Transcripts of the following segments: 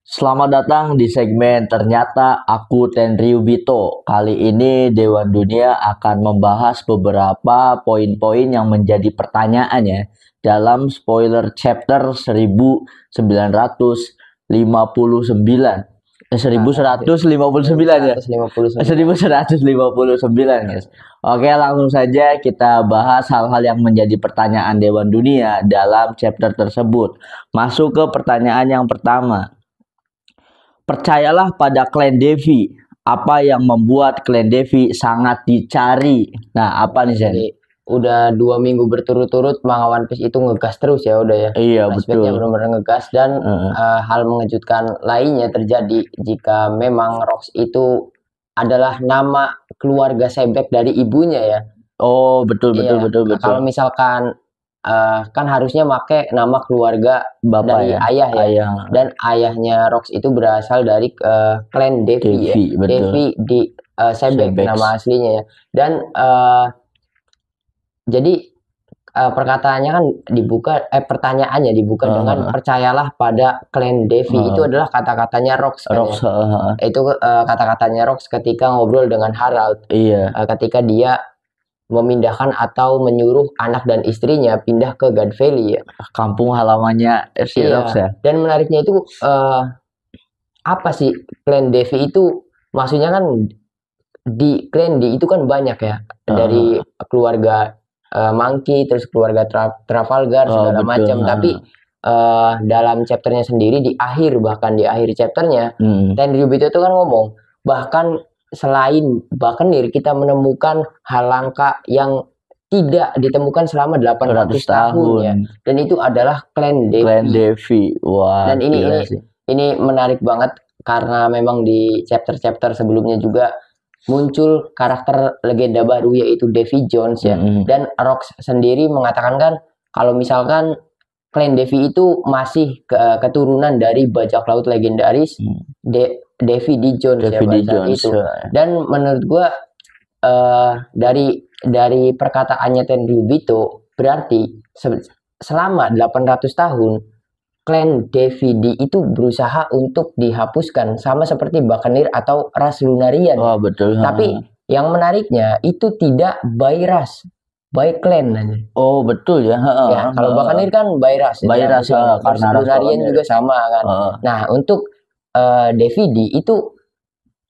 Selamat datang di segmen Ternyata Aku Tenryu Bito. Kali ini Dewan Dunia akan membahas beberapa poin-poin yang menjadi pertanyaan ya dalam spoiler chapter 1959. 1159 ya. 1159 guys. Oke, langsung saja kita bahas hal-hal yang menjadi pertanyaan Dewan Dunia dalam chapter tersebut. Masuk ke pertanyaan yang pertama. Percayalah pada klan Devi. Apa yang membuat klan Devi sangat dicari? Nah, apa nih Zen? Jadi udah 2 minggu berturut-turut manga One Piece itu ngegas terus ya udah ya. Iya, betul. Benar-benar ngegas dan hal mengejutkan lainnya terjadi jika memang Rocks itu adalah nama keluarga Sebek dari ibunya ya. Oh, betul. Kalau misalkan kan harusnya make nama keluarga Bapak dari ya? ayah ya. Ayah. Dan ayahnya Rocks itu berasal dari klan Devi ya. Betul. Devi di Sebek nama aslinya ya. Dan jadi perkataannya kan pertanyaannya dibuka dengan percayalah pada klan Devi. Itu adalah kata-katanya Rocks kan ya. Itu kata-katanya Rocks ketika ngobrol dengan Harald. Iya. Ketika dia memindahkan atau menyuruh anak dan istrinya pindah ke God Valley ya. Kampung halamannya si Rocks ya. Dan menariknya itu apa sih klan Devi itu? Maksudnya kan di klan D itu kan banyak ya. Dari keluarga Monkey, terus keluarga Trafalgar segala macam. Tapi dalam chapternya sendiri bahkan di akhir chapternya Tenryu Bito itu kan ngomong bahkan selain Bakenir kita menemukan hal langka yang tidak ditemukan selama 800 tahun ya. Dan itu adalah klan Devi. Wah. Dan ini menarik banget karena memang di chapter-chapter sebelumnya juga muncul karakter legenda baru yaitu Davy Jones ya. Dan Rocks sendiri mengatakan kan kalau misalkan klan Devi itu masih keturunan dari bajak laut legendaris Davy D. Jones ya itu. Dan menurut gua dari perkataannya Tenryu Bito berarti selama 800 tahun klan Davy D itu berusaha untuk dihapuskan sama seperti Bakenir atau ras Lunarian. Oh, betul. Tapi yang menariknya itu tidak by ras, by clan aja. Oh, betul ya. Ya, kalau Bakenir kan by ras. By ras karena Lunarian juga sama kan. Nah, untuk Davy D itu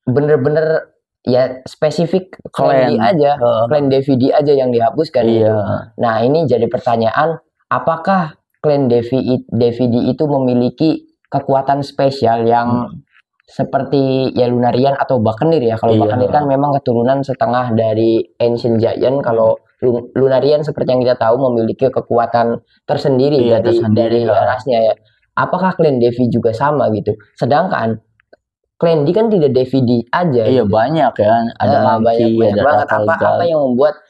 bener-bener ya spesifik klan D aja, klan Davy D aja yang dihapuskan. Iya. Nah, ini jadi pertanyaan, apakah klan Davy D itu memiliki kekuatan spesial yang seperti ya Lunarian atau Bakenir ya. Kalau Bakenir kan memang keturunan setengah dari Ancient Giant. Kalau Lunarian seperti yang kita tahu memiliki kekuatan tersendiri dari rasnya ya. Apakah klan Davy juga sama gitu? Sedangkan klan D kan tidak Davy D aja. Iya gitu. Banyak ya. Ada banyak banget. Apa yang membuat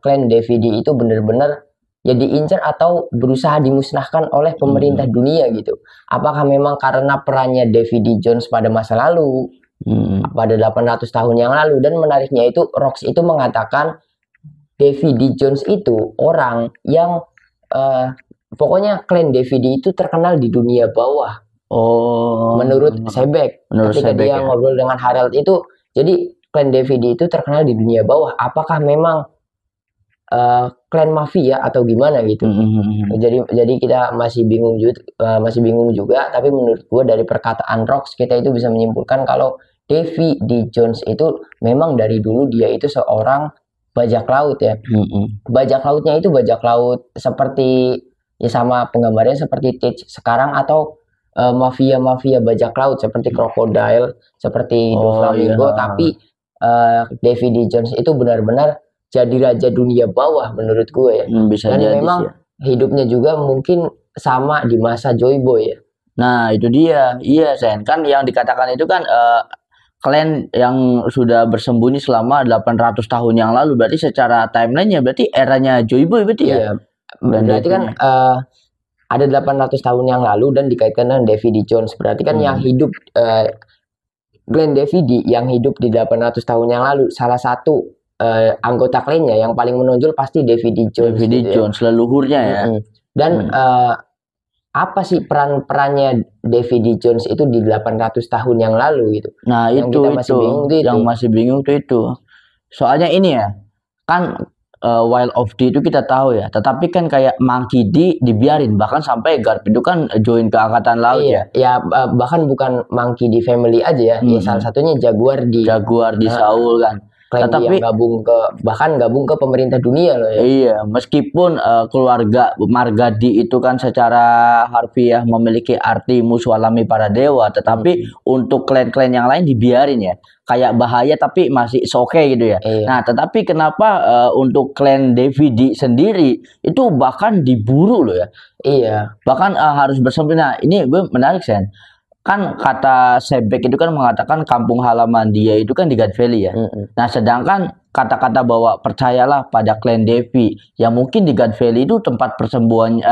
klan Davy D itu benar-benar ya diincar atau berusaha dimusnahkan oleh pemerintah dunia gitu? Apakah memang karena perannya Davy D. Jones pada masa lalu, pada 800 tahun yang lalu? Dan menariknya itu Rocks itu mengatakan Davy D. Jones itu orang yang pokoknya klan Davy D itu terkenal di dunia bawah. Oh. Menurut Sebek. Ketika dia ngobrol dengan Harald itu, jadi klan Davy D itu terkenal di dunia bawah. Apakah memang klan mafia atau gimana gitu? Jadi kita masih bingung juga. Tapi menurut gue dari perkataan Rocks kita itu bisa menyimpulkan kalau Davy D. Jones itu memang dari dulu dia itu seorang bajak laut ya. Bajak lautnya itu bajak laut seperti ya sama penggambarnya seperti Teach sekarang atau mafia bajak laut seperti Crocodile, seperti Doflamingo. Tapi Davy D. Jones itu benar-benar jadi raja dunia bawah menurut gue ya. Dan memang hidupnya juga mungkin sama di masa Joy Boy ya. Nah itu dia. Iya Sen, kan yang dikatakan itu kan klan yang sudah bersembunyi selama 800 tahun yang lalu. Berarti secara timelinenya berarti eranya Joy Boy berarti ya. Berarti kan ada 800 tahun yang lalu dan dikaitkan dengan Davy D. Jones. Berarti kan yang hidup Glenn Davy D yang hidup di 800 tahun yang lalu, salah satu anggota klannya yang paling menonjol pasti Davy D. Jones. Davy D. Jones, leluhurnya ya. Dan apa sih perannya Davy Jones itu di 800 tahun yang lalu gitu. Nah, yang kita masih bingung itu. Yang masih bingung itu. Soalnya ini ya, kan Wild of D itu kita tahu ya, tetapi kan kayak Monkey D dibiarin, bahkan sampai Garp itu kan join ke Angkatan Laut ya. Ya bahkan bukan Monkey D family aja ya, ya salah satunya Jaguar D Saul kan. Tetapi bahkan gabung ke pemerintah dunia loh ya. Iya, meskipun keluarga Margadi itu kan secara harfiah memiliki arti musuh alami para dewa, tetapi untuk klan-klan yang lain dibiarin ya. Kayak bahaya tapi masih oke gitu ya. Iya. Nah, tetapi kenapa untuk klan Davy sendiri itu bahkan diburu loh ya. Iya. Bahkan harus bersembunyi. Nah, ini gue menarik Sen. Kan kata Sebek itu kan mengatakan kampung halaman dia itu kan di God Valley ya. Nah, sedangkan kata-kata bahwa percayalah pada klan Davy, yang mungkin di God Valley itu tempat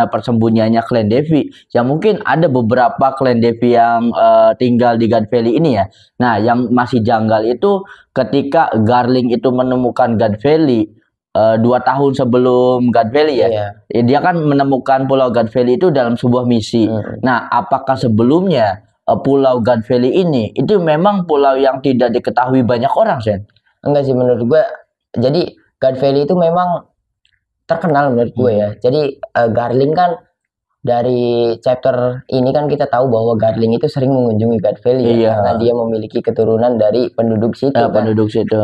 persembunyiannya klan Davy. Yang mungkin ada beberapa klan Davy yang tinggal di God Valley ini ya. Nah, yang masih janggal itu ketika Garling itu menemukan God Valley 2 tahun sebelum God Valley ya. Dia kan menemukan Pulau God Valley itu dalam sebuah misi. Nah, apakah sebelumnya Pulau God Valley ini itu memang pulau yang tidak diketahui banyak orang, Sen? Enggak sih menurut gue. Jadi God Valley itu memang terkenal menurut gue ya. Jadi Garling kan dari chapter ini kan kita tahu bahwa Garling itu sering mengunjungi God Valley ya, karena dia memiliki keturunan dari penduduk situ. Penduduk situ.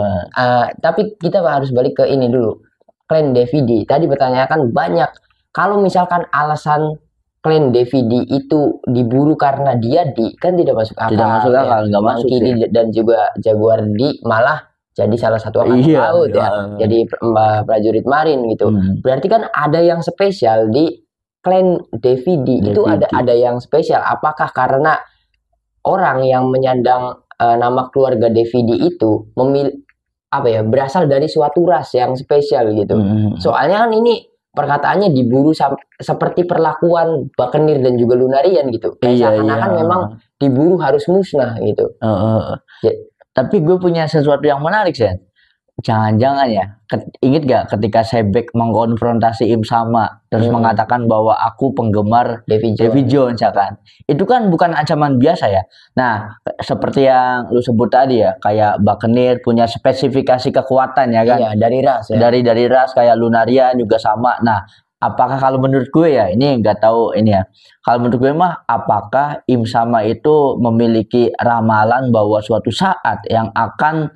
Tapi kita harus balik ke ini dulu. Klan Davy tadi bertanyakan banyak. Kalau misalkan alasan klan Davy itu diburu karena dia kan tidak masuk akal. Tidak masuk akal, nggak masuk sih. Dan juga Jaguar malah jadi salah satu angkatan laut ya. Jadi prajurit marin gitu. Berarti kan ada yang spesial di klan Davy itu ada yang spesial. Apakah karena orang yang menyandang nama keluarga Davy itu berasal dari suatu ras yang spesial gitu. Soalnya kan ini perkataannya diburu seperti perlakuan Buccaneer dan juga Lunarian gitu. Seakan-akan memang diburu harus musnah gitu. Tapi gue punya sesuatu yang menarik, Sen. Jangan-jangan ya, inget gak ketika Sebek mengkonfrontasi Im Sama terus mengatakan bahwa aku penggemar Davy Jones ya kan. Itu kan bukan ancaman biasa ya. Nah, seperti yang lu sebut tadi ya, kayak Buccaneer punya spesifikasi kekuatan ya kan. Iya, dari ras ya. Dari ras kayak Lunarian juga sama. Nah, apakah kalau menurut gue ya, ini nggak tahu ini ya. Kalau menurut gue mah, apakah Im Sama itu memiliki ramalan bahwa suatu saat yang akan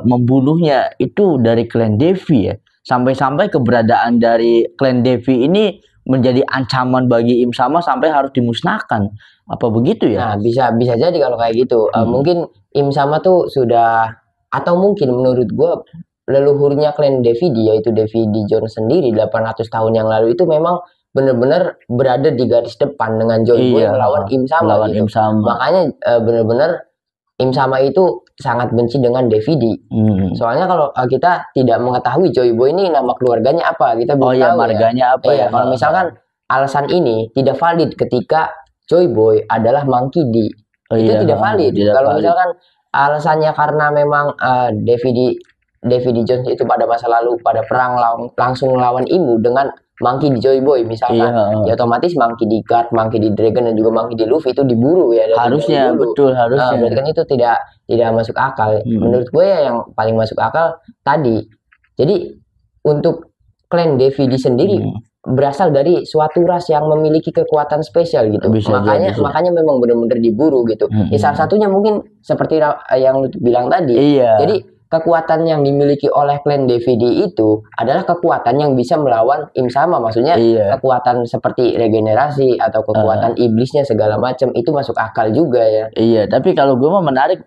membunuhnya itu dari klan Davy ya. Sampai-sampai keberadaan dari klan Davy ini menjadi ancaman bagi Im Sama sampai harus dimusnahkan. Apa begitu ya? Nah, bisa jadi kalau kayak gitu. Mungkin Im Sama tuh sudah, atau mungkin menurut gue leluhurnya klan Davy yaitu Davy Jones sendiri 800 tahun yang lalu itu memang benar-benar berada di garis depan dengan Joy Boy melawan Im Sama gitu. Makanya benar-benar Im Sama itu sangat benci dengan Davy Soalnya kalau kita tidak mengetahui Joy Boy ini nama keluarganya apa, kita belum tahu marganya apa ya. Kalau misalkan alasan ini tidak valid ketika Joy Boy adalah Monkey D, itu tidak valid. Kalau misalkan alasannya karena memang Davy Jones itu pada masa lalu pada perang langsung melawan Imu dengan Monkey D Joy Boy misalkan, ya otomatis Monkey D Garp, Monkey D Dragon dan juga Monkey D Luffy itu diburu ya. Harusnya betul harusnya. Berarti kan itu tidak masuk akal. Menurut gue ya yang paling masuk akal tadi. Jadi untuk klan Davy sendiri berasal dari suatu ras yang memiliki kekuatan spesial gitu. Makanya memang benar-benar diburu gitu. Ya, salah satunya mungkin seperti yang lu bilang tadi. Jadi kekuatan yang dimiliki oleh klan Davy itu adalah kekuatan yang bisa melawan Im Sama, maksudnya kekuatan seperti regenerasi atau kekuatan iblisnya segala macam itu masuk akal juga ya. Iya, tapi kalau gue mau menarik,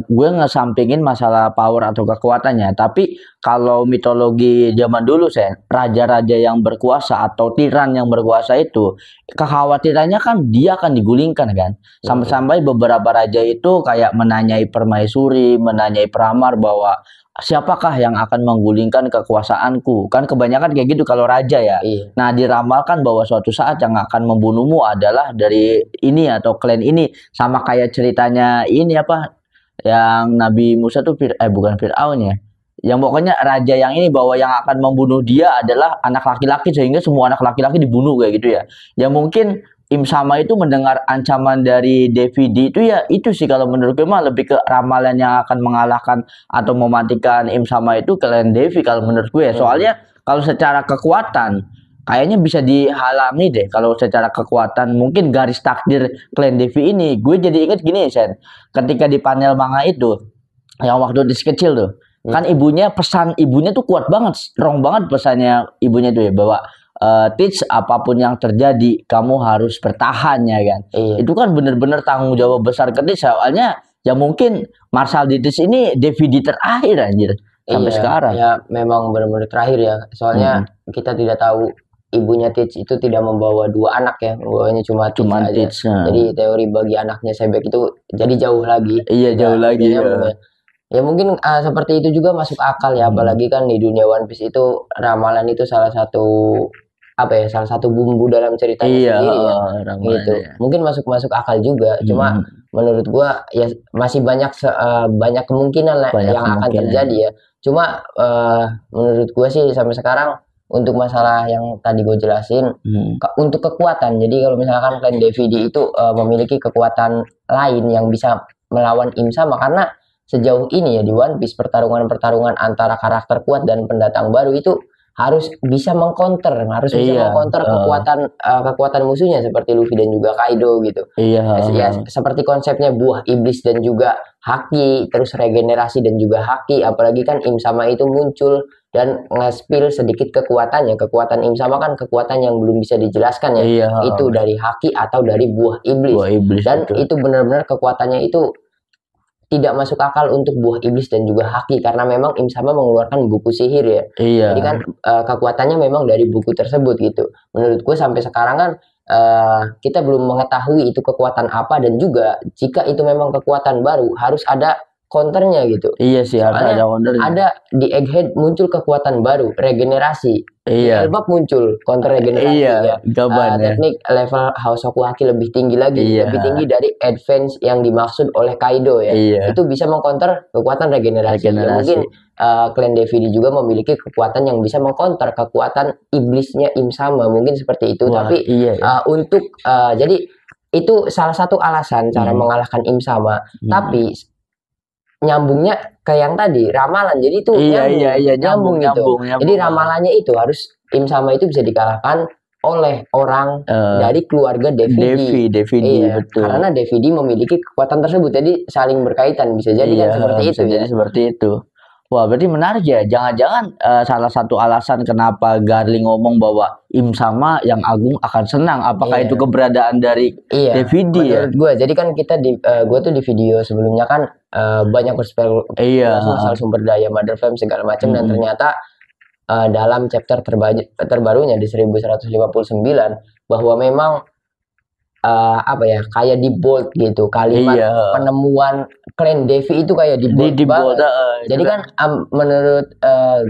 gue ngesampingin masalah power atau kekuatannya. Tapi kalau mitologi zaman dulu, raja-raja yang berkuasa atau tiran yang berkuasa itu kekhawatirannya kan dia akan digulingkan kan. Sampai-sampai beberapa raja itu kayak menanyai permaisuri, menanyai peramar bahwa siapakah yang akan menggulingkan kekuasaanku. Kan kebanyakan kayak gitu kalau raja ya. Nah, diramalkan bahwa suatu saat yang akan membunuhmu adalah dari ini atau klan ini. Sama kayak ceritanya ini yang Nabi Musa tuh bukan Fir'aun ya. Yang pokoknya raja yang ini bahwa yang akan membunuh dia adalah anak laki-laki sehingga semua anak laki-laki dibunuh kayak gitu ya. Ya mungkin Im Sama itu mendengar ancaman dari DVD itu ya itu sih kalau menurut gue mah lebih ke ramalan yang akan mengalahkan atau mematikan Im Sama itu Clan Devi kalau menurut gue ya. Soalnya kalau secara kekuatan kayaknya bisa dihalangi deh kalau secara kekuatan mungkin garis takdir Clan Devi ini. Gue jadi inget gini Sen, ketika di panel manga itu yang waktu di kecil tuh kan ibunya pesan ibunya tuh kuat banget, strong banget pesannya ibunya tuh ya bahwa Teach apapun yang terjadi kamu harus bertahan ya kan. Itu kan bener-bener tanggung jawab besar ke Teach, soalnya ya mungkin Marshall D. Teach ini DVD terakhir anjir sampai sekarang. Ya memang benar-benar terakhir ya, soalnya kita tidak tahu ibunya Teach itu tidak membawa 2 anak ya, membawanya cuma Teach aja. Jadi teori bagi anaknya Sebek itu jadi jauh lagi. Iya jauh lagi ya. Ya mungkin seperti itu juga masuk akal ya, apalagi kan di dunia One Piece itu ramalan itu salah satu salah satu bumbu dalam ceritanya sendiri ya. Gitu. Ya. Mungkin masuk akal juga. Cuma menurut gua ya masih banyak kemungkinan yang akan terjadi ya. Cuma menurut gua sih sampai sekarang untuk masalah yang tadi gue jelasin untuk kekuatan. Jadi kalau misalkan Clan DVD itu memiliki kekuatan lain yang bisa melawan Im Sama, karena sejauh ini ya di One Piece pertarungan antara karakter kuat dan pendatang baru itu harus bisa mengcounter kekuatan musuhnya seperti Luffy dan juga Kaido gitu. Ya, seperti konsepnya buah iblis dan juga haki, terus regenerasi dan juga haki, apalagi kan Im Sama itu muncul dan nge-spill sedikit kekuatannya. Kekuatan Im Sama kan kekuatan yang belum bisa dijelaskan ya. Itu dari haki atau dari buah iblis. Dan itu benar-benar kekuatannya itu tidak masuk akal untuk buah iblis dan juga haki, karena memang Im Sama mengeluarkan buku sihir ya. Jadi kan kekuatannya memang dari buku tersebut gitu. Menurut gue sampai sekarang kan kita belum mengetahui itu kekuatan apa, dan juga jika itu memang kekuatan baru harus ada counternya gitu. Iya sih, harus ada counternya. Ada di Egghead muncul kekuatan baru, regenerasi. Di Elbap muncul counter regenerasi ya. Teknik level Hausoku Haki lebih tinggi lagi, lebih tinggi dari advance yang dimaksud oleh Kaido ya. Itu bisa mengcounter kekuatan regenerasi. Ya, mungkin Clan DVD juga memiliki kekuatan yang bisa mengcounter kekuatan iblisnya Im Sama, mungkin seperti itu. Tapi untuk jadi itu salah satu alasan cara mengalahkan Im Sama. Tapi nyambungnya ke yang tadi ramalan, jadi itu nyambung gitu. Jadi ramalannya itu harus Im Sama itu bisa dikalahkan oleh orang dari keluarga DVD. Betul. Karena DVD memiliki kekuatan tersebut, jadi saling berkaitan, bisa jadi kan seperti itu. Jadi seperti itu. Wah, berarti menarik ya. Jangan-jangan salah satu alasan kenapa Garling ngomong bahwa Im Sama yang agung akan senang, apakah itu keberadaan dari DVD ya? Menurut gue, jadi kan kita gue tuh di video sebelumnya kan banyak berspekulasi soal sumber daya Mother Flame segala macam, dan ternyata dalam chapter terbarunya di 1159 bahwa memang kayak di bold gitu kalimat penemuan Clan Devi itu kayak di bold banget. Jadi kan menurut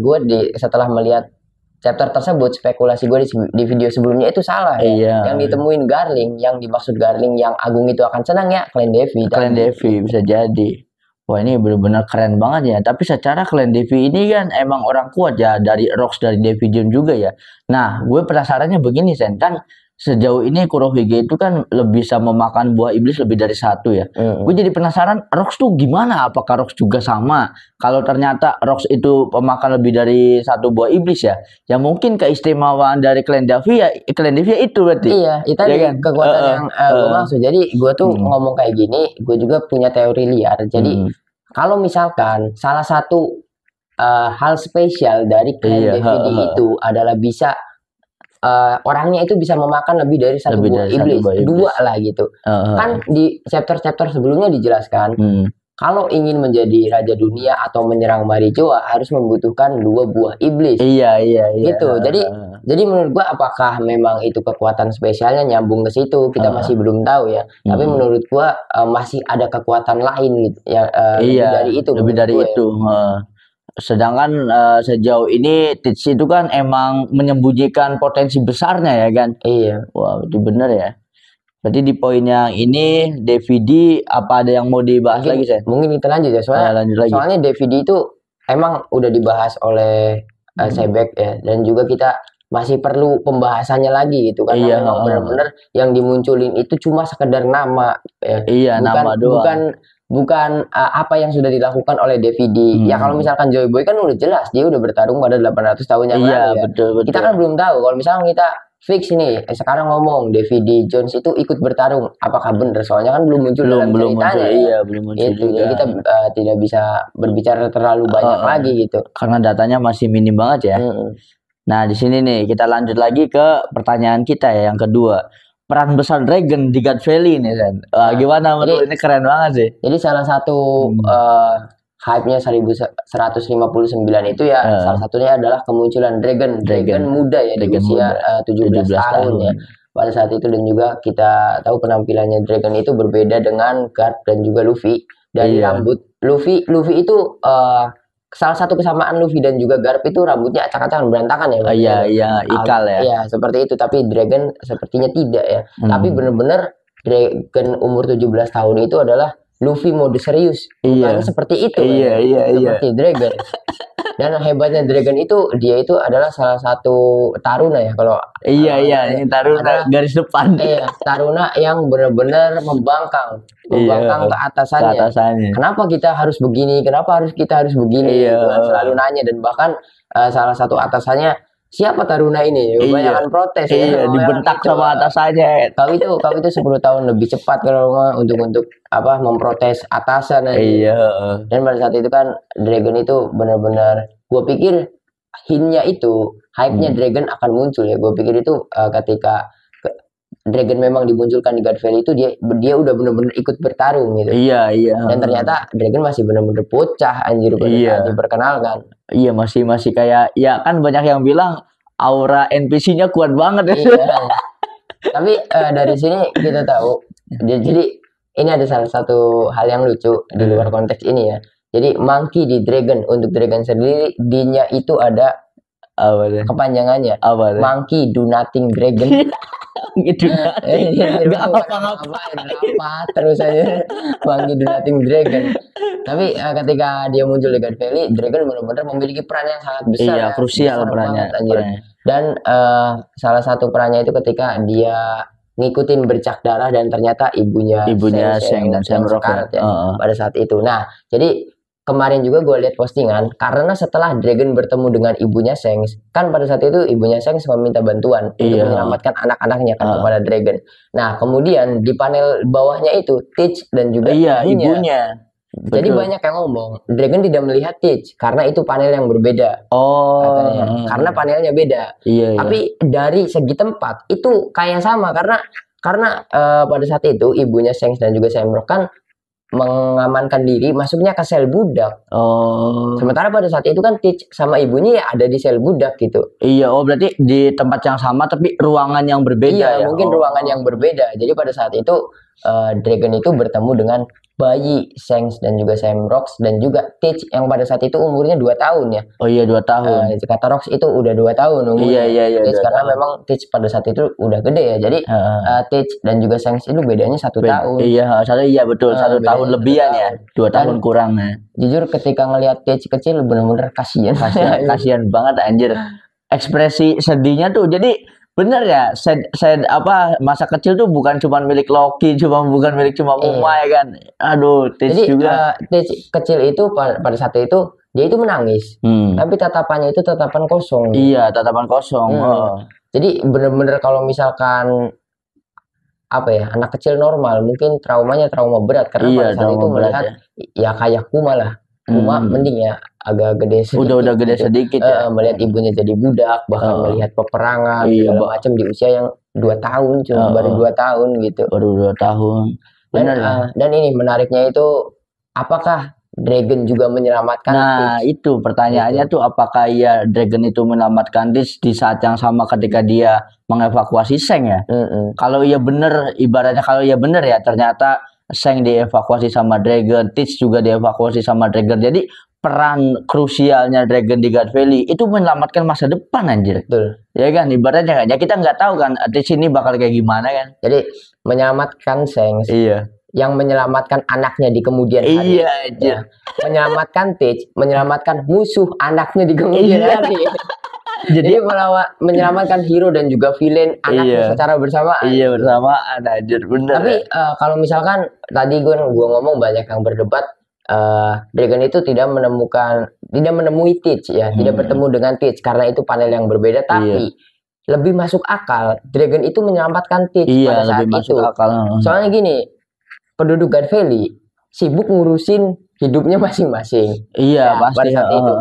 gue setelah melihat chapter tersebut, spekulasi gue di video sebelumnya itu salah ya. Yang ditemuin Garling, yang dimaksud Garling yang agung itu akan senang ya Clan Devi. Clan Devi bisa jadi. Wah, ini benar-benar keren banget ya. Tapi secara Clan Devi ini kan emang orang kuat ya, dari Rocks, dari Devi June juga ya. Nah, gue penasarannya begini Sen, kan sejauh ini Kurohige itu kan lebih bisa memakan buah iblis lebih dari satu ya. Gue jadi penasaran Rocks tuh gimana? Apakah Rocks juga sama? Kalau ternyata Rocks itu pemakan lebih dari satu buah iblis ya, ya mungkin keistimewaan dari Clan Devi ya itu berarti. Iya, itu ya kan? Kekuatan yang gue maksud. Jadi gue tuh ngomong kayak gini, gue juga punya teori liar. Jadi kalau misalkan salah satu hal spesial dari Clan Devi itu adalah bisa orangnya itu bisa memakan lebih dari satu buah iblis, dua lah gitu. Kan di chapter-chapter sebelumnya dijelaskan kalau ingin menjadi raja dunia atau menyerang Marijoa harus membutuhkan 2 buah iblis. Iya. Gitu. Jadi menurut gua apakah memang itu kekuatan spesialnya nyambung ke situ, kita masih belum tahu ya. Tapi menurut gua masih ada kekuatan lain gitu ya, lebih dari itu. Sedangkan sejauh ini Teach itu kan emang menyembunyikan potensi besarnya ya kan. Wah, itu bener ya. Berarti di poin yang ini DVD apa ada yang mau dibahas lagi Sen? Mungkin kita lanjut ya, soalnya DVD itu emang udah dibahas oleh Sebek ya, dan juga kita masih perlu pembahasannya lagi gitu, karena memang benar-benar yang dimunculin itu cuma sekedar nama ya. Iya, nama doang. Bukan apa yang sudah dilakukan oleh DVD. Ya kalau misalkan Joy Boy kan udah jelas dia udah bertarung pada 800 tahun yang lalu ya. Betul. Kita kan belum tahu kalau misalnya kita fix ini sekarang ngomong DVD Jones itu ikut bertarung, apakah benar? Soalnya kan belum muncul dalam ceritanya. Iya, belum muncul. Itu jadi kita tidak bisa berbicara terlalu banyak lagi gitu. Karena datanya masih minim banget ya. Nah, di sini nih kita lanjut lagi ke pertanyaan kita ya yang kedua. Peran besar Dragon di God Valley nih, San. Gimana menurut ini keren banget sih. Jadi salah satu hype-nya 1159 itu ya salah satunya adalah kemunculan Dragon muda ya di usia 17 tahun ya. Pada saat itu, dan juga kita tahu penampilannya Dragon itu berbeda dengan Garp dan juga Luffy. Dari rambut Luffy itu salah satu kesamaan Luffy dan juga Garp itu rambutnya acak-acakan berantakan ya. Iya, ikal ya. Iya, seperti itu, tapi Dragon sepertinya tidak ya. Tapi benar-benar Dragon umur 17 tahun itu adalah Luffy mode serius. Bukan seperti itu. Seperti Dragon. Dan hebatnya Dragon itu, dia itu adalah salah satu taruna ya kalau ini taruna garis depan. Taruna yang benar-benar membangkang ke atasannya. Kenapa kita harus begini? Kenapa kita harus begini? Selalu nanya, dan bahkan salah satu atasannya, siapa taruna ini? Kebanyakan protes dibentak sama atasannya. Kau itu 10 tahun lebih cepat kalau untuk memprotes atasan. Dan pada saat itu kan Dragon itu benar-benar, gue pikir hintnya itu, hype-nya Dragon akan muncul ya. Gue pikir itu ketika Dragon memang dimunculkan di God Valley itu dia udah benar-benar ikut bertarung gitu. Dan ternyata Dragon masih benar-benar bocah anjir pada saat diperkenalkan. Masih kayak ya kan banyak yang bilang aura NPC-nya kuat banget ya. Tapi dari sini kita tahu, jadi ini ada salah satu hal yang lucu di luar konteks ini ya. Jadi monkey di Dragon, untuk Dragon sendiri dinya itu ada kepanjangannya. Monkey do nothing Dragon. Gitu. Enggak apa-apa terus aja Monkey do nothing Dragon. Tapi ketika dia muncul di God Valley, Dragon benar-benar memiliki peran yang sangat besar. Krusial perannya. Dan salah satu perannya itu ketika dia ngikutin bercak darah dan ternyata ibunya Shang dan Shamrock ya, pada saat itu. Nah, jadi kemarin juga gue lihat postingan, karena setelah Dragon bertemu dengan ibunya Shanks, kan pada saat itu ibunya Shanks meminta bantuan untuk menyelamatkan anak-anaknya kan kepada Dragon. Nah, kemudian di panel bawahnya itu Teach dan juga ibunya. Jadi banyak yang ngomong Dragon tidak melihat Teach karena itu panel yang berbeda. Katanya. Karena panelnya beda. Tapi dari segi tempat itu kayak sama, karena pada saat itu ibunya Shanks dan juga Shamrock kan mengamankan diri masuknya ke sel budak. Sementara pada saat itu kan Teach sama ibunya ya ada di sel budak gitu. Berarti di tempat yang sama tapi ruangan yang berbeda ya. Mungkin ruangan yang berbeda. Jadi pada saat itu Dragon itu bertemu dengan bayi Shanks dan juga Shamrock dan juga Teach yang pada saat itu umurnya 2 tahun ya. 2 tahun. Kata Rox itu udah 2 tahun umurnya. Teach karena memang Teach pada saat itu udah gede ya. Jadi Teach dan juga Shanks itu bedanya 1 tahun. Betul. 1 tahun lebihan ya. 2 tahun kurang ya. Jujur ketika ngelihat Teach kecil bener-bener kasihan banget anjir. Ekspresi sedihnya tuh jadi bener ya, masa kecil tuh bukan cuma milik Loki, bukan milik Uma ya kan. Aduh, Teach juga. Teach kecil itu pada saat itu dia itu menangis, tapi tatapannya itu tatapan kosong. Tatapan kosong. Jadi bener-bener kalau misalkan anak kecil normal mungkin traumanya trauma berat karena pada saat itu melihat ya kayak Kuma lah. Kuma mending ya agak gede sedikit. Udah gede sedikit ya. Melihat ibunya jadi budak, bahkan melihat peperangan segala macam di usia yang 2 tahun, baru 2 tahun gitu. Baru 2 tahun. Dan ini menariknya itu, apakah Dragon juga menyelamatkan Teach? Itu pertanyaannya tuh, apakah Dragon itu menyelamatkan Teach di saat yang sama ketika dia mengevakuasi Shang ya? Kalau bener, ibaratnya kalau bener ya, ternyata Shang dievakuasi sama Dragon, Teach juga dievakuasi sama Dragon. Jadi peran krusialnya Dragon di God Valley itu menyelamatkan masa depan anjir. Betul. Ya kan, ibaratnya kan. Ya kita nggak tahu kan Teach ini bakal kayak gimana kan. Jadi menyelamatkan Shang. Yang menyelamatkan anaknya di kemudian hari. Menyelamatkan Teach, menyelamatkan musuh anaknya di kemudian hari. Jadi menyelamatkan hero dan juga villain anaknya secara bersamaan. Iya, bersamaan anjir, bener. Tapi kalau misalkan tadi gue ngomong banyak yang berdebat, Dragon itu tidak menemui Teach ya, tidak bertemu dengan Teach karena itu panel yang berbeda, tapi lebih masuk akal Dragon itu menyelamatkan Teach pada saat itu. Soalnya gini, penduduk God Valley sibuk ngurusin hidupnya masing-masing. Iya, pasti pada saat itu.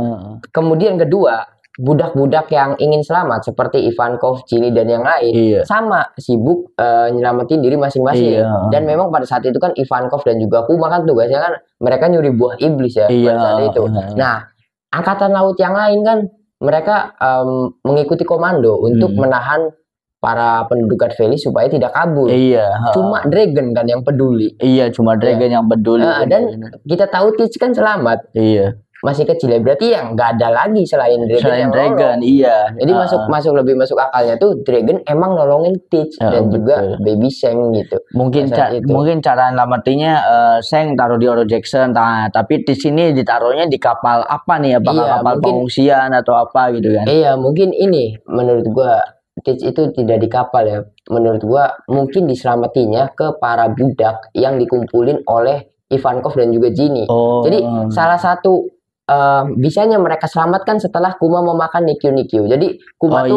Kemudian kedua, budak-budak yang ingin selamat seperti Ivankov, Chili dan yang lain sama sibuk nyelamatin diri masing-masing. Dan memang pada saat itu kan Ivankov dan juga Kuma kan tugasnya kan mereka nyuri buah iblis ya pada saat itu. Nah, angkatan laut yang lain kan mereka mengikuti komando untuk menahan para penduduk God Valley supaya tidak kabur. Cuma Dragon kan yang peduli. Cuma Dragon yang peduli. Dan kita tahu Teach kan selamat. Masih kecil ya, berarti yang nggak ada lagi selain Dragon. Jadi masuk lebih masuk akalnya tuh Dragon emang nolongin Teach dan juga Baby Sheng gitu. Mungkin cara nyelamatinnya Sheng taruh di Oro Jackson, tapi Teach ini ditaruhnya di kapal apa nih? Apakah kapal pengungsian atau apa gitu kan? Iya, mungkin ini menurut gua Teach itu tidak di kapal ya. Menurut gua mungkin diselamatinya ke para budak yang dikumpulin oleh Ivankov dan juga Ginny. Jadi salah satu bisanya mereka selamatkan setelah Kuma memakan Nikyu. Jadi Kuma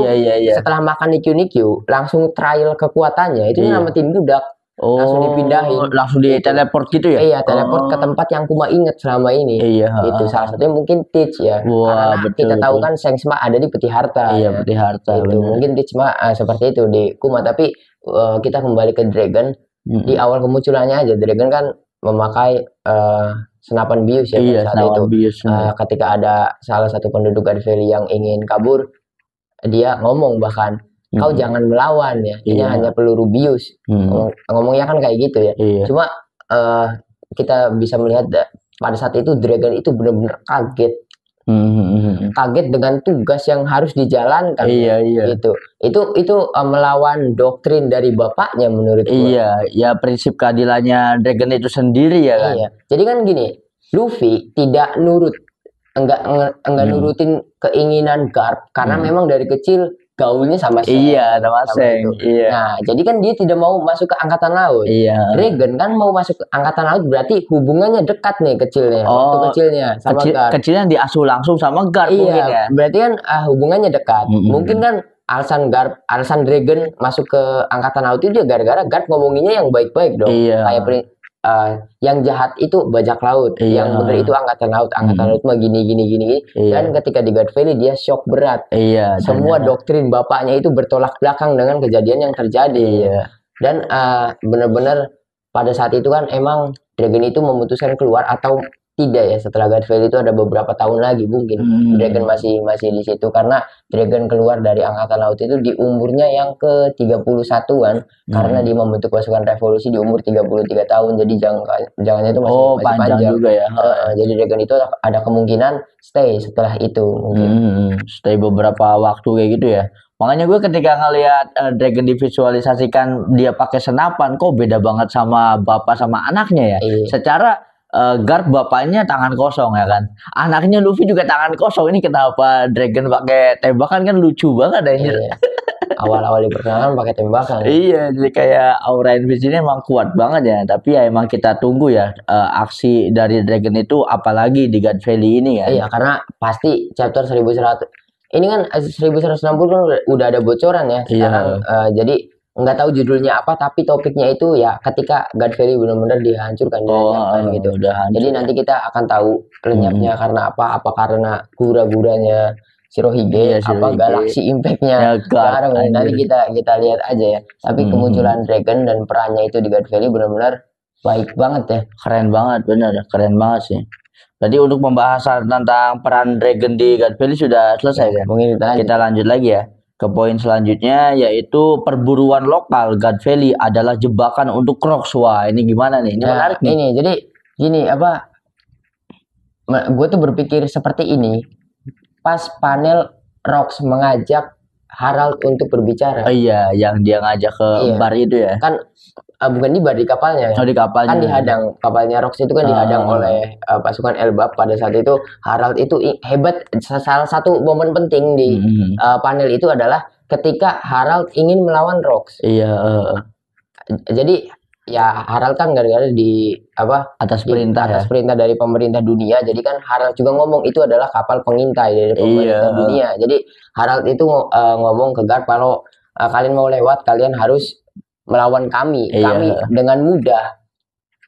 setelah makan Nikyu langsung trial kekuatannya itu nyelamatin budak. Langsung dipindahin, langsung teleport gitu ya? Iya, teleport ke tempat yang Kuma inget selama ini. Itu salah satunya mungkin Teach ya. Karena kita tahu kan Sheng Tsung ada di Peti Harta. Peti Harta. Itu mungkin Teach seperti itu di Kuma. Tapi kita kembali ke Dragon. Di awal kemunculannya aja Dragon kan memakai senapan bius ya saat itu. Ketika ada salah satu penduduk God Valley yang ingin kabur, dia ngomong bahkan kau jangan melawan ya, ini hanya peluru bius. Ngomongnya kan kayak gitu ya. Cuma kita bisa melihat pada saat itu Dragon itu benar-benar kaget. Kaget dengan tugas yang harus dijalankan. Gitu. Itu melawan doktrin dari bapaknya menurut gue. Prinsip keadilannya Dragon itu sendiri ya kan. Jadi kan gini, Luffy tidak enggak nurutin keinginan Garp karena memang dari kecil gaulnya sama Sheng. Sama Sheng. Nah, jadi kan dia tidak mau masuk ke angkatan laut. Dragon kan mau masuk ke angkatan laut berarti hubungannya dekat nih kecilnya. Waktu kecilnya sama Garp. Kecilnya diasuh langsung sama Garp mungkin ya. Berarti kan hubungannya dekat. Mungkin kan alasan Dragon masuk ke angkatan laut itu gara-gara Garp ngomonginnya yang baik-baik dong. Kayak yang jahat itu bajak laut, yang benar itu angkatan laut mah gini. Dan ketika di God Valley dia shock berat. Semua doktrin bapaknya itu bertolak belakang dengan kejadian yang terjadi. Dan benar-benar pada saat itu kan emang Dragon itu memutuskan keluar atau tidak ya, setelah God Valley itu ada beberapa tahun lagi mungkin Dragon masih di situ karena Dragon keluar dari angkatan laut itu di umurnya yang ke-31-an karena dia membentuk pasukan revolusi di umur 33 tahun. Jadi jangannya itu masih panjang juga ya. Jadi Dragon itu ada kemungkinan stay setelah itu mungkin. Stay beberapa waktu kayak gitu ya. Makanya gue ketika ngelihat Dragon divisualisasikan dia pakai senapan, kok beda banget sama bapak sama anaknya ya. Secara Garp bapaknya tangan kosong ya kan, anaknya Luffy juga tangan kosong. Ini kenapa Dragon pakai tembakan, kan lucu banget anjir. Awal-awal diperkenalkan pakai tembakan. Jadi kayak aura Invis ini emang kuat banget ya. Tapi ya emang kita tunggu ya aksi dari Dragon itu apalagi di God Valley ini ya. Karena pasti chapter 1100 ini kan 1160 kan udah ada bocoran ya sekarang. Jadi nggak tahu judulnya apa, tapi topiknya itu ya ketika God Valley benar-benar dihancurkan, gitu. Jadi nanti kita akan tahu lenyapnya karena apa karena gura-guranya Shirohige, apa Galaxy Impact-nya sekarang. Nanti kita lihat aja ya. Tapi kemunculan Dragon dan perannya itu di God Valley benar-benar baik banget ya. Keren banget, bener, keren banget sih. Tadi untuk pembahasan tentang peran Dragon di God Valley sudah selesai kan? Mungkin kita lanjut lagi ya ke poin selanjutnya, yaitu perburuan lokal God Valley adalah jebakan untuk Crocs. Wah, ini gimana nih? Ini menarik nih. Ini jadi gini gue tuh berpikir seperti ini pas panel Rocks mengajak Harald untuk berbicara. Yang dia ngajak ke bar itu ya. Kan bukan di bar, di kapalnya. Oh, di kapalnya. Kan dihadang, kapalnya Rox itu kan dihadang oleh pasukan Elbap pada saat itu. Harald itu hebat. Salah satu momen penting di panel itu adalah ketika Harald ingin melawan Rox. Iya. Jadi ya Harald kan gara-gara atas perintah dari pemerintah dunia. Jadi kan Harald juga ngomong itu adalah kapal pengintai dari pemerintah dunia. Jadi Harald itu ngomong ke Garp kalau kalian mau lewat, kalian harus melawan kami. Kami dengan mudah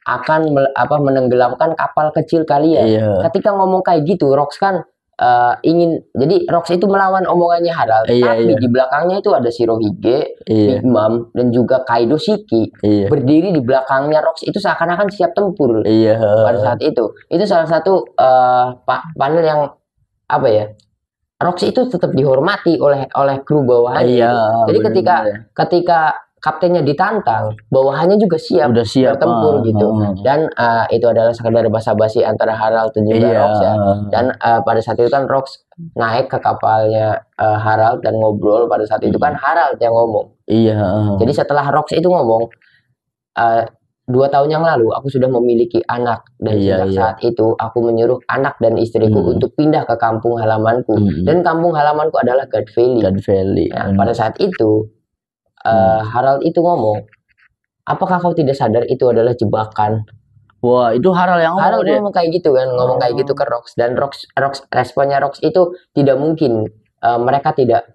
akan menenggelamkan kapal kecil kalian. Ketika ngomong kayak gitu, Rox kan jadi Rox itu melawan omongannya Harald. Tapi di belakangnya itu ada Shirohige, Big Mom, dan juga Kaido Shiki berdiri di belakangnya Rox itu seakan-akan siap tempur pada saat itu. Itu salah satu panel yang Rox itu tetap dihormati oleh kru bawahannya. Jadi ketika kaptennya ditantang, bawahannya juga siap bertempur gitu. Dan itu adalah sekedar basa-basi antara Harald dan juga Rox ya. Dan pada saat itu kan Rox naik ke kapalnya Harald dan ngobrol. Pada saat itu kan Harald yang ngomong. Jadi setelah Rox itu ngomong, 2 tahun yang lalu aku sudah memiliki anak, dan sejak saat itu aku menyuruh anak dan istriku untuk pindah ke kampung halamanku. Dan kampung halamanku adalah God Valley. Nah, pada saat itu Harald itu ngomong, apakah kau tidak sadar itu adalah jebakan? Wah, itu Harald yang ngomong kayak gitu kan, ngomong kayak gitu ke Rox. Dan Rox responnya Rox itu tidak mungkin,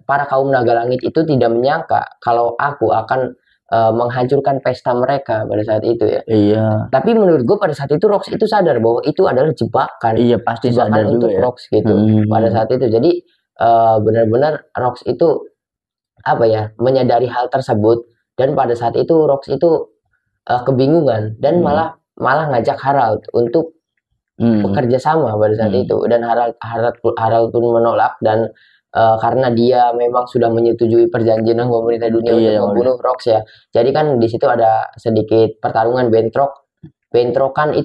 para kaum naga langit itu tidak menyangka kalau aku akan menghancurkan pesta mereka pada saat itu ya. Tapi menurut gue pada saat itu Rox itu sadar bahwa itu adalah jebakan. Pasti jebakan sadar untuk juga Rox gitu pada saat itu. Jadi benar-benar Rox itu menyadari hal tersebut, dan pada saat itu Rox itu kebingungan dan malah ngajak Harald untuk bekerja sama pada saat itu. Dan Harald pun menolak, dan karena dia memang sudah menyetujui perjanjian dengan pemerintah dunia untuk membunuh Rox ya. Jadi kan di situ ada sedikit pertarungan bentrokannya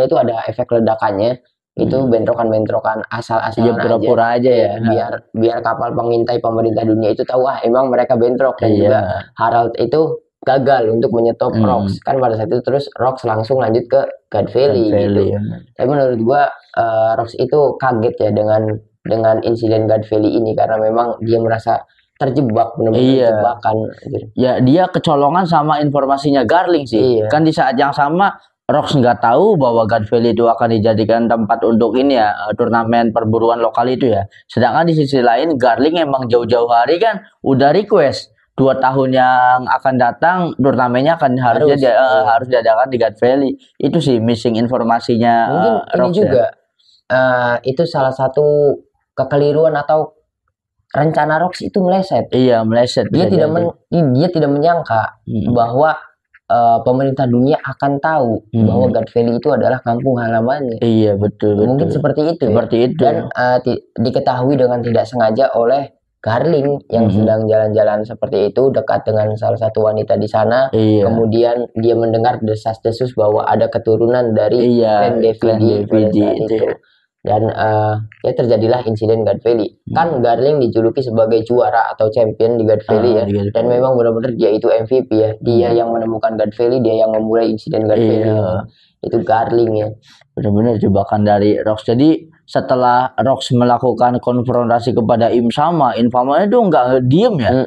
itu ada efek ledakannya. Itu bentrokan asal-asalan pura-pura aja ya. Biar kapal pengintai pemerintah dunia itu tahu tapi mereka bentrok. Dan juga Harald itu gagal untuk menyetop Rox kan pada saat itu. Terus Rox langsung lanjut ke God Valley gitu. Tapi menurut gua Rox itu kaget ya dengan insiden God Valley ini, karena memang dia merasa terjebak, benar-benar jebakan gitu. Ya dia kecolongan sama informasinya Garling sih. Kan di saat yang sama Rox nggak tahu bahwa God Valley itu akan dijadikan tempat untuk turnamen perburuan lokal itu ya. Sedangkan di sisi lain Garling emang jauh-jauh hari kan udah request 2 tahun yang akan datang turnamennya akan harus diadakan di God Valley. Itu sih missing informasinya. Mungkin Rox ini juga itu salah satu kekeliruan atau rencana Rox itu meleset. Meleset. Dia tidak menyangka bahwa pemerintah dunia akan tahu bahwa God Valley itu adalah kampung halamannya. Betul. Mungkin seperti itu. Dan diketahui dengan tidak sengaja oleh Garling yang sedang jalan-jalan seperti itu dekat dengan salah satu wanita di sana. Kemudian dia mendengar desas-desus bahwa ada keturunan dari Clan Davidi pada saat itu. Dan terjadilah insiden God Valley. Kan Garling dijuluki sebagai juara atau champion di God Valley ya. Dan memang benar-benar dia itu MVP ya. Dia yang menemukan God Valley, dia yang memulai insiden God Valley. Itu Garling ya. Benar-benar jebakan dari Rox. Jadi setelah Rox melakukan konfrontasi kepada Im Sama itu nggak diem ya.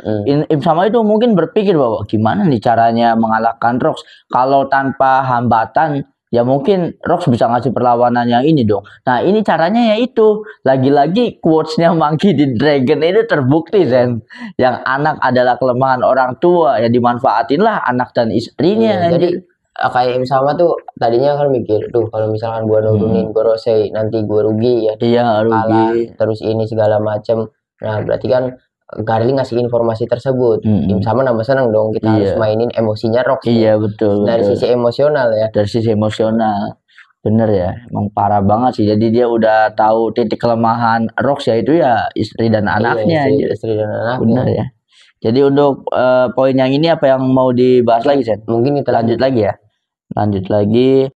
Im Sama itu mungkin berpikir bahwa gimana nih caranya mengalahkan Rox. Kalau tanpa hambatan ya mungkin Rox bisa ngasih perlawanan yang ini dong. Nah ini caranya yaitu lagi-lagi quotes-nya Monkey D. Dragon itu terbukti Zen. Yang anak adalah kelemahan orang tua, ya dimanfaatinlah anak dan istrinya. Jadi kayak Im Sama tuh tadinya kan mikir, kalau misalkan gua nurunin Gorosei nanti gua rugi ya. Rugi. Kalah, terus ini segala macam. Nah berarti kan Garling ngasih informasi tersebut. Im Sama nambah seneng dong, kita harus mainin emosinya Rox. Betul. Dari sisi emosional ya. Dari sisi emosional. Bener ya, emang parah banget sih. Jadi dia udah tahu titik kelemahan Rox yaitu ya istri dan anaknya. Istri dan anaknya. Bener ya. Jadi untuk poin yang ini apa yang mau dibahas lagi, Sen? Mungkin kita lanjut lagi ya. Lanjut lagi.